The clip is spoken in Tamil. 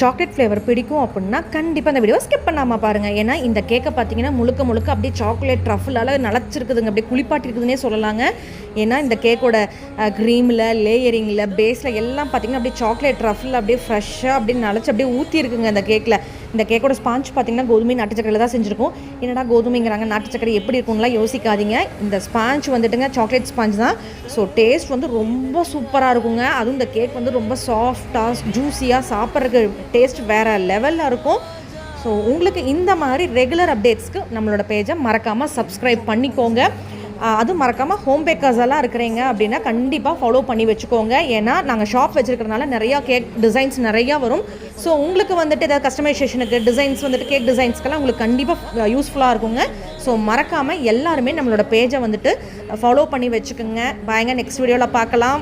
சாக்லேட் ஃப்ளேவர் பிடிக்கும் அப்படின்னா கண்டிப்பாக இந்த வீடியோ ஸ்கிப் பண்ணாமல் பாருங்கள். ஏன்னா இந்த கேக்கை பார்த்தீங்கன்னா முழுக்க அப்படியே சாக்லேட் ட்ரஃபிளால் நலச்சிருக்குதுங்க, அப்படியே குளிப்பாட்டிருக்குதுன்னே சொல்லலாங்க. ஏன்னா இந்த கேக்கோட க்ரீமில், லேயரிங்கில், பேஸில் எல்லாம் பார்த்திங்கன்னா அப்படியே சாக்லேட் ட்ரஃபில் அப்படியே ஃப்ரெஷ்ஷாக அப்படியே நலச்சி அப்படியே ஊற்றிருக்குங்க இந்த கேக்கில். இந்த கேக்கோட ஸ்பாஞ்ச் பார்த்திங்கன்னா கோதுமை நாட்டு சக்கரையில் தான் செஞ்சுருக்கோம். என்னடா கோதுமைங்கிறாங்க, நாட்டு சக்கரை எப்படி இருக்கும்லாம் யோசிக்காதீங்க. இந்த ஸ்பாஞ்ச் வந்துட்டுங்க சாக்லேட் ஸ்பாஞ்ச் தான். ஸோ டேஸ்ட் வந்து ரொம்ப சூப்பராக இருக்குங்க. அதுவும் இந்த கேக் வந்து ரொம்ப சாஃப்டாக ஜூஸியாக சாப்பிட்றதுக்கு டேஸ்ட் வேறு லெவலில் இருக்கும். ஸோ உங்களுக்கு இந்த மாதிரி ரெகுலர் அப்டேட்ஸ்க்கு நம்மளோட பேஜை மறக்காமல் சப்ஸ்கிரைப் பண்ணிக்கோங்க. அதுவும் மறக்காமல் ஹோம் பேக்கர்ஸ் எல்லாம் இருக்கிறீங்க அப்படின்னா கண்டிப்பாக ஃபாலோ பண்ணி வச்சுக்கோங்க. ஏன்னா நாங்கள் ஷாப் வச்சுருக்கிறதுனால நிறையா கேக் டிசைன்ஸ் நிறையா வரும். ஸோ உங்களுக்கு வந்துட்டு ஏதாவது கஸ்டமைசேஷனுக்கு டிசைன்ஸ் வந்துட்டு கேக் டிசைன்ஸ்க்கெல்லாம் உங்களுக்கு கண்டிப்பாக யூஸ்ஃபுல்லாக இருக்குங்க. ஸோ மறக்காமல் எல்லாருமே நம்மளோட பேஜை வந்துட்டு ஃபாலோ பண்ணி வச்சுக்கோங்க. பாருங்க, நெக்ஸ்ட் வீடியோவில் பார்க்கலாம்.